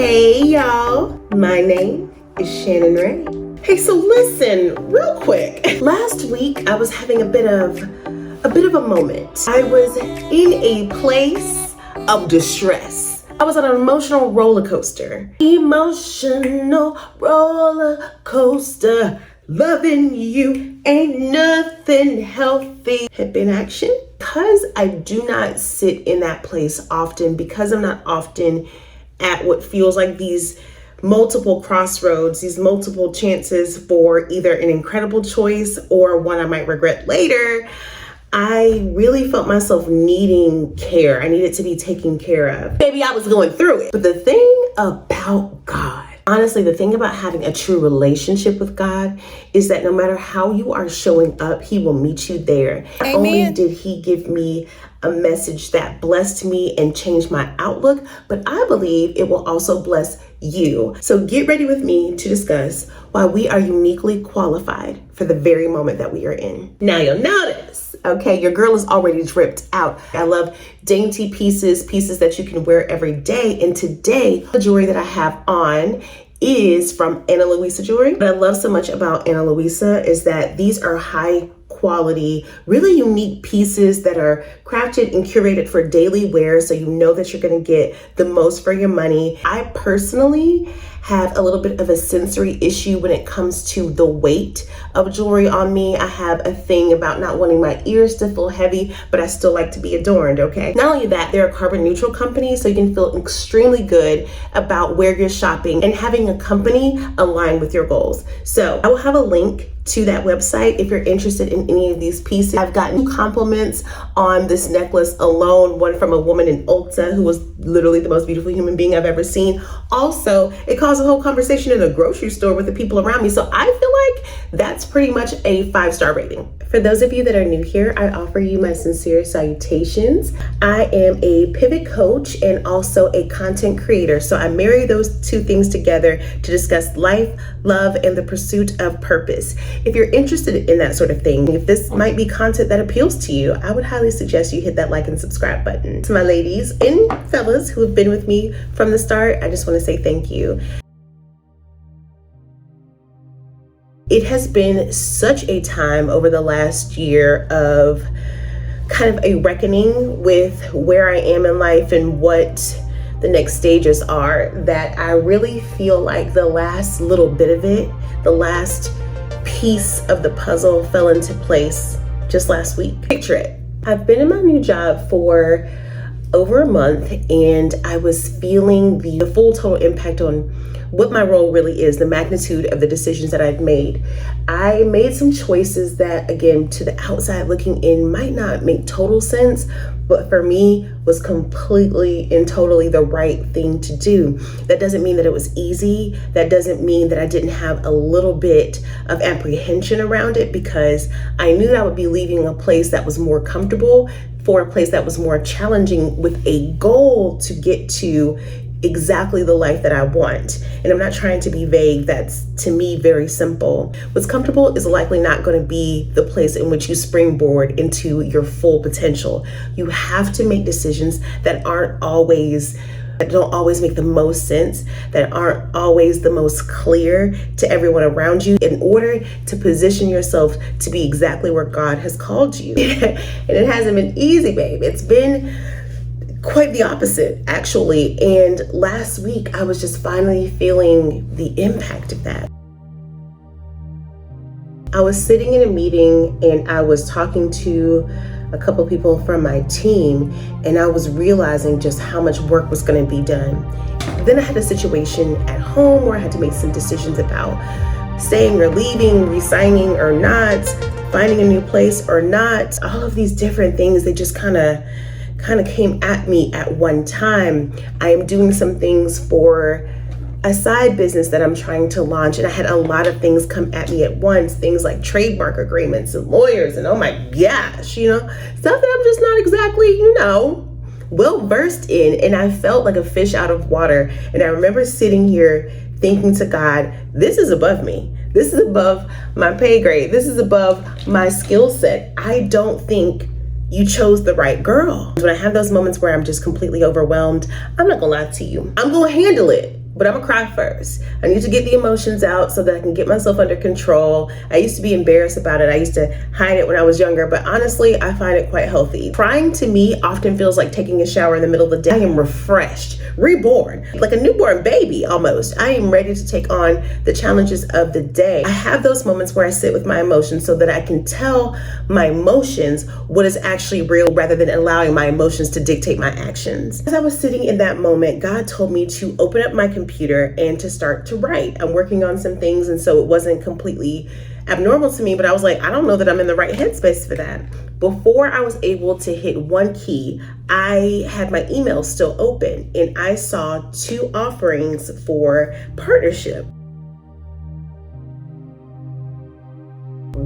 Hey y'all, my name is Shannon Ray. Hey, so listen, real quick. Last week I was having a bit of a moment. I was in a place of distress. I was on an emotional roller coaster. Emotional roller coaster. Loving you ain't nothing healthy. Hip in action. Because I do not sit in that place often, because I'm not often at what feels like these multiple crossroads, these multiple chances for either an incredible choice or one I might regret later, I really felt myself needing care. I needed to be taken care of. Maybe I was going through it. But the thing about God, honestly, the thing about having a true relationship with God is that no matter how you are showing up, He will meet you there. Not only did He give me a message that blessed me and changed my outlook, but I believe it will also bless you. So get ready with me to discuss why we are uniquely qualified for the very moment that we are in. Now you'll notice, okay, your girl is already dripped out. I love dainty pieces that you can wear every day. And today, the jewelry that I have on is from Ana Luisa Jewelry. What I love so much about Ana Luisa is that these are high quality, really unique pieces that are crafted and curated for daily wear, so you know that you're going to get the most for your money. I personally have a little bit of a sensory issue when it comes to the weight of jewelry on me. I have a thing about not wanting my ears to feel heavy, but I still like to be adorned, okay? Not only that, they're a carbon neutral company, so you can feel extremely good about where you're shopping and having a company aligned with your goals. So I will have a link to that website if you're interested in any of these pieces. I've gotten 2 compliments on this necklace alone, one from a woman in Ulta who was literally the most beautiful human being I've ever seen. Also, it caused a whole conversation in a grocery store with the people around me. So I feel like that's pretty much a 5-star rating. For those of you that are new here, I offer you my sincere salutations. I am a pivot coach and also a content creator. So I marry those 2 things together to discuss life, love, and the pursuit of purpose. If you're interested in that sort of thing, if this might be content that appeals to you, I would highly suggest you hit that like and subscribe button. To my ladies and fellas who have been with me from the start, I just want to say thank you. It has been such a time over the last year of kind of a reckoning with where I am in life and what the next stages are, that I really feel like the last little bit of it, the last piece of the puzzle fell into place just last week. Picture it. I've been in my new job for over a month, and I was feeling the full total impact on what my role really is, the magnitude of the decisions that I've made. I made some choices that, again, to the outside looking in might not make total sense, but for me was completely and totally the right thing to do. That doesn't mean that it was easy. That doesn't mean that I didn't have a little bit of apprehension around it, because I knew that I would be leaving a place that was more comfortable for a place that was more challenging, with a goal to get to exactly the life that I want. And I'm not trying to be vague. That's, to me, very simple. What's comfortable is likely not going to be the place in which you springboard into your full potential. You have to make decisions that don't always make the most sense, that aren't always the most clear to everyone around you, in order to position yourself to be exactly where God has called you. And it hasn't been easy, babe. It's been quite the opposite, actually. And last week, I was just finally feeling the impact of that. I was sitting in a meeting and I was talking to a couple people from my team, and I was realizing just how much work was going to be done. Then I had a situation at home where I had to make some decisions about staying or leaving, resigning or not, finding a new place or not. All of these different things, they just kind of came at me at one time. I am doing some things for a side business that I'm trying to launch, and I had a lot of things come at me at once, things like trademark agreements and lawyers, and oh my gosh, stuff that I'm just not exactly, well versed in. And I felt like a fish out of water. And I remember sitting here thinking to God, this is above me. This is above my pay grade. This is above my skill set. I don't think you chose the right girl. When I have those moments where I'm just completely overwhelmed, I'm not gonna lie to you, I'm gonna handle it. but I'm gonna cry first. I need to get the emotions out so that I can get myself under control. I used to be embarrassed about it. I used to hide it when I was younger, but honestly, I find it quite healthy. Crying to me often feels like taking a shower in the middle of the day. I am refreshed, reborn, like a newborn baby almost. I am ready to take on the challenges of the day. I have those moments where I sit with my emotions so that I can tell my emotions what is actually real rather than allowing my emotions to dictate my actions. As I was sitting in that moment, God told me to open up my computer and to start to write. I'm working on some things, and so it wasn't completely abnormal to me, but I was like, I don't know that I'm in the right headspace for that. Before I was able to hit one key, I had my email still open and I saw 2 offerings for partnership.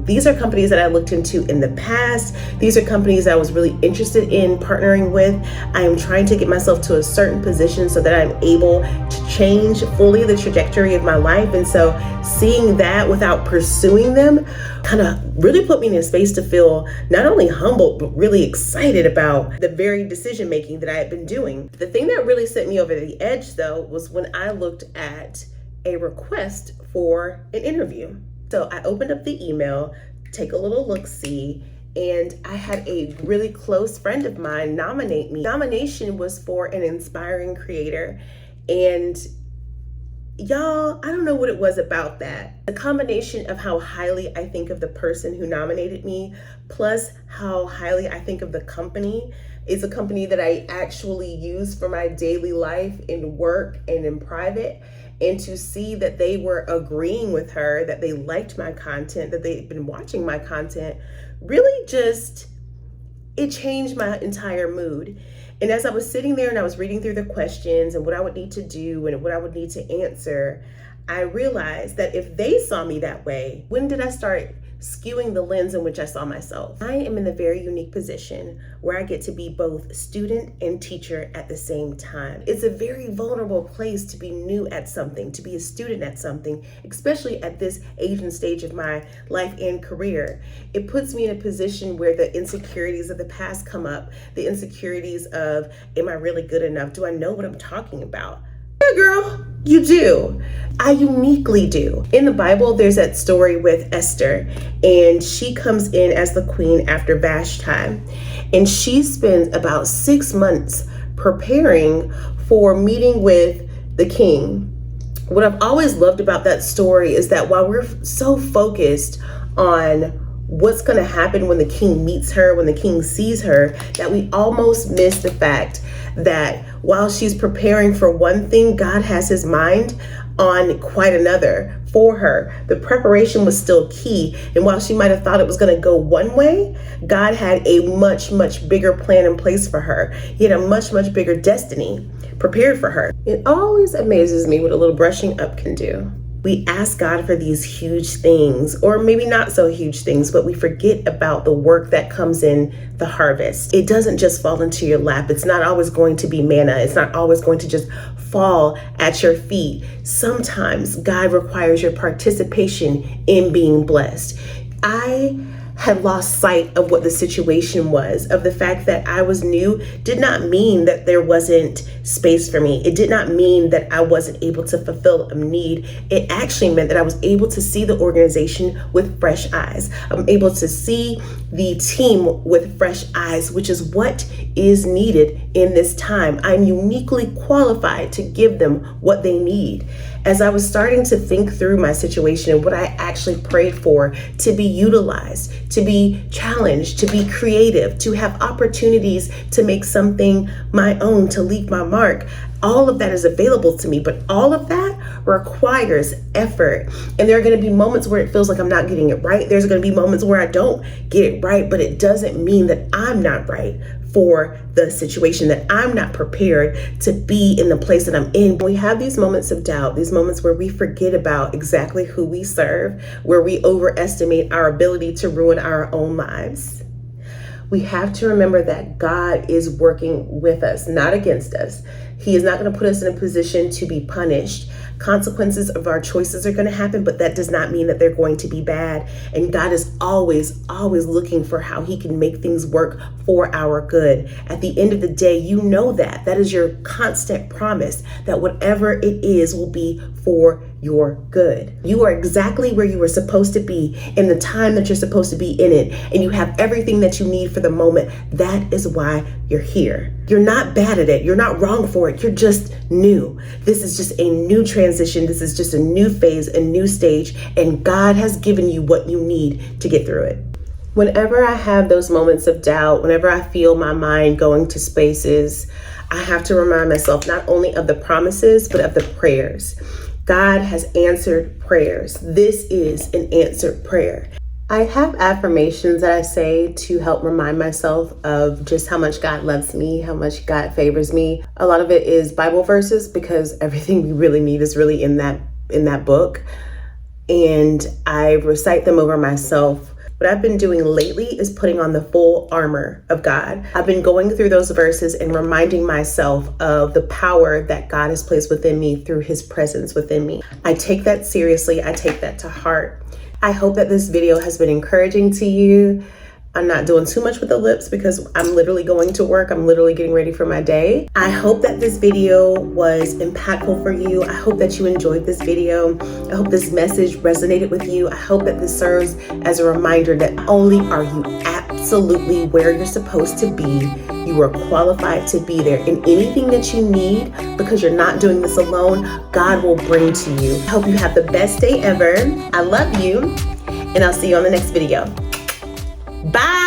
These are companies that I looked into in the past. These are companies that I was really interested in partnering with. I am trying to get myself to a certain position so that I'm able to change fully the trajectory of my life. And so seeing that without pursuing them kind of really put me in a space to feel not only humbled, but really excited about the very decision making that I had been doing. The thing that really sent me over the edge, though, was when I looked at a request for an interview. So I opened up the email, take a little look-see, and I had a really close friend of mine nominate me. The nomination was for an inspiring creator. And y'all, I don't know what it was about that. The combination of how highly I think of the person who nominated me, plus how highly I think of the company. It's a company that I actually use for my daily life in work and in private. And to see that they were agreeing with her, that they liked my content, that they'd been watching my content, really just, it changed my entire mood. And as I was sitting there and I was reading through the questions and what I would need to do and what I would need to answer, I realized that if they saw me that way, when did I start skewing the lens in which I saw myself? I am in the very unique position where I get to be both student and teacher at the same time. It's a very vulnerable place to be new at something, to be a student at something, especially at this age and stage of my life and career. It puts me in a position where the insecurities of the past come up, the insecurities of, am I really good enough? Do I know what I'm talking about? Yeah, girl, you do. I uniquely do. In the Bible, there's that story with Esther, and she comes in as the queen after Vashti, and she spends about 6 months preparing for meeting with the king. What I've always loved about that story is that while we're so focused on what's going to happen when the king meets her, when the king sees her, that we almost miss the fact that while she's preparing for one thing, God has his mind on quite another for her. The preparation was still key. And while she might have thought it was going to go one way, God had a much, much bigger plan in place for her. He had a much, much bigger destiny prepared for her. It always amazes me what a little brushing up can do. We ask God for these huge things, or maybe not so huge things, but we forget about the work that comes in the harvest. It doesn't just fall into your lap. It's not always going to be manna. It's not always going to just fall at your feet. Sometimes God requires your participation in being blessed. I had lost sight of what the situation was, of the fact that I was new did not mean that there wasn't space for me. It did not mean that I wasn't able to fulfill a need. It actually meant that I was able to see the organization with fresh eyes. I'm able to see the team with fresh eyes, which is what is needed in this time. I'm uniquely qualified to give them what they need. As I was starting to think through my situation and what I actually prayed for, to be utilized, to be challenged, to be creative, to have opportunities to make something my own, to leave my mark, all of that is available to me. But all of that requires effort. And there are going to be moments where it feels like I'm not getting it right. There's going to be moments where I don't get it right, but it doesn't mean that I'm not right for the situation, that I'm not prepared to be in the place that I'm in. We have these moments of doubt, these moments where we forget about exactly who we serve, where we overestimate our ability to ruin our own lives. We have to remember that God is working with us, not against us. He is not going to put us in a position to be punished. Consequences of our choices are going to happen, but that does not mean that they're going to be bad. And God is always, always looking for how he can make things work for our good. At the end of the day, you know that. That is your constant promise that whatever it is will be for your good. You are exactly where you were supposed to be in the time that you're supposed to be in it. And you have everything that you need for the moment. That is why you're here. You're not bad at it. You're not wrong for it. You're just new. This is just a new transition. This is just a new phase, a new stage. And God has given you what you need to get through it. Whenever I have those moments of doubt, whenever I feel my mind going to spaces, I have to remind myself not only of the promises, but of the prayers. God has answered prayers. This is an answered prayer. I have affirmations that I say to help remind myself of just how much God loves me, how much God favors me. A lot of it is Bible verses because everything we really need is really in that book. And I recite them over myself. What I've been doing lately is putting on the full armor of God. I've been going through those verses and reminding myself of the power that God has placed within me through his presence within me. I take that seriously. I take that to heart. I hope that this video has been encouraging to you. I'm not doing too much with the lips because I'm literally going to work. I'm literally getting ready for my day. I hope that this video was impactful for you. I hope that you enjoyed this video. I hope this message resonated with you. I hope that this serves as a reminder that not only are you absolutely where you're supposed to be, you are qualified to be there. And anything that you need, because you're not doing this alone, God will bring to you. I hope you have the best day ever. I love you, and I'll see you on the next video. Bye.